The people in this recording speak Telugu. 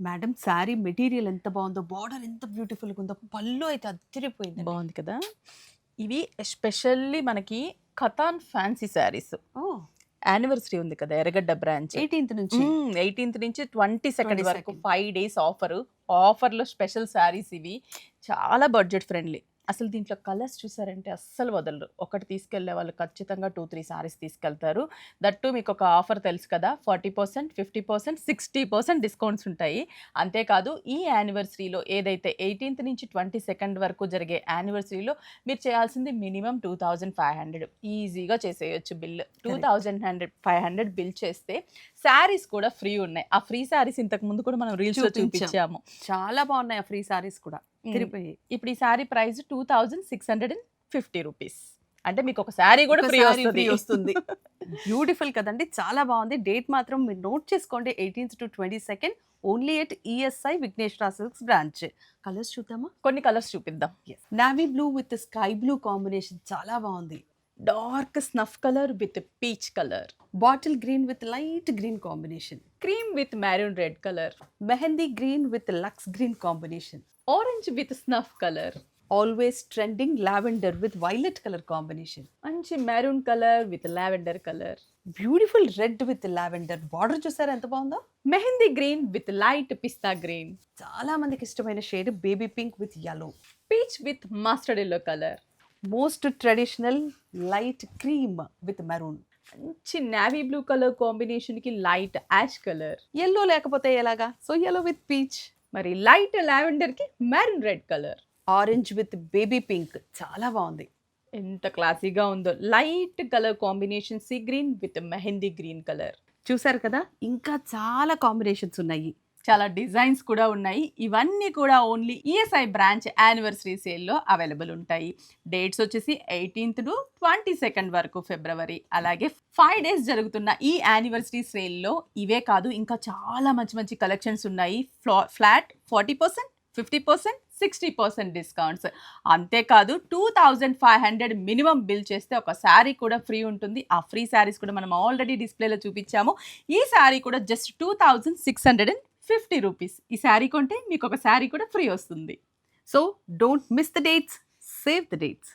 మేడం శారీ మెటీరియల్ ఎంత బాగుందో, బార్డర్ ఎంత బ్యూటిఫుల్గా ఉందో, పళ్ళు అయితే అదిరిపోయింది. బాగుంది కదా. ఇవి ఎస్పెషల్లీ మనకి కథాన్ ఫ్యాన్సీ శారీస్. ఓ యానివర్సరీ ఉంది కదా ఎర్రగడ్డ బ్రాంచ్, 18th నుంచి 18th నుంచి 22nd వరకు 22nd. 5 days ఆఫర్లో స్పెషల్ శారీస్ ఇవి. చాలా బడ్జెట్ ఫ్రెండ్లీ. అసలు దీంట్లో కలర్స్ చూసారంటే అస్సలు వదలరు. ఒకటి తీసుకెళ్లే వాళ్ళు ఖచ్చితంగా 2-3 సారీస్ తీసుకెళ్తారు. దట్టు మీకు ఒక ఆఫర్ తెలుసు కదా, 40%, 50%, 60% డిస్కౌంట్స్ ఉంటాయి. అంతేకాదు ఈ యానివర్సరీలో ఏదైతే 18th నుంచి 22nd వరకు జరిగే యానివర్సరీలో మీరు చేయాల్సింది మినిమం 2500 ఈజీగా చేసేయచ్చు బిల్. 2500 బిల్ చేస్తే శారీస్ కూడా ఫ్రీ ఉన్నాయి. ఆ ఫ్రీ శారీస్ ఇంతకు ముందు కూడా మనం రీల్స్ లో చూపించాము. చాలా బాగున్నాయి ఆ ఫ్రీ సారీస్ కూడా తిరిపోయి. ఇప్పుడు ఈ శారీ ప్రైస్ 2650 రూపీస్. అంటే మీకు ఒక శారీ కూడా ఫ్రీ వస్తుంది. బ్యూటిఫుల్ కదండి, చాలా బాగుంది. డేట్ మాత్రం మీరు నోట్ చేసుకోండి, 18th to 22nd, only at ESI Vighneshwara Silks branch. Colours చూద్దామా? కొన్ని కలర్స్ చూపిద్దాం. Navy blue with sky blue combination చాలా బాగుంది. Dark snuff colour with peach colour, bottle green with light green combination, cream with maroon red colour, mehendi green with lux green combination, orange with snuff colour, always trending lavender with violet colour combination, మంచి maroon colour with lavender colour, beautiful red with lavender. Border చూసారా ఎంత బాగుందో? Mehndi green with light pista green, చాలా మందికి ఇష్టమైన shade baby pink with yellow, peach with mustard yellow colour, most traditional light cream with maroon, మంచి నావీ బ్లూ కలర్ కాంబినేషన్ కి లైట్ యాష్ కలర్, ఎల్లో లేకపోతే ఎలాగా, సో yellow విత్ పీచ్, మరి లైట్ లావెండర్ కి maroon red colour, orange with baby pink. చాలా బాగుంది. ఎంత క్లాసీగా ఉందో. Light colour combination sea green with mehndi green colour. చూసారు కదా, ఇంకా చాలా కాంబినేషన్స్ ఉన్నాయి, చాలా డిజైన్స్ కూడా ఉన్నాయి. ఇవన్నీ కూడా ఓన్లీ ఈఎస్ఐ బ్రాంచ్ యానివర్సరీ సేల్లో అవైలబుల్ ఉంటాయి. డేట్స్ వచ్చేసి 18th to 22nd వరకు ఫిబ్రవరి. అలాగే 5 days జరుగుతున్న ఈ యానివర్సరీ సేల్లో ఇవే కాదు, ఇంకా చాలా మంచి మంచి కలెక్షన్స్ ఉన్నాయి. Flat 40%, 50%, 60% discounts. అంతేకాదు 2500 మినిమం బిల్ చేస్తే ఒక శారీ కూడా ఫ్రీ ఉంటుంది. ఆ ఫ్రీ శారీస్ కూడా మనం ఆల్రెడీ డిస్ప్లేలో చూపించాము. ఈ శారీ కూడా జస్ట్ 2650 రూపీస్. ఈ శారీ కొంటే మీకు ఒక శారీ కూడా ఫ్రీ వస్తుంది. So don't miss the dates, save the dates.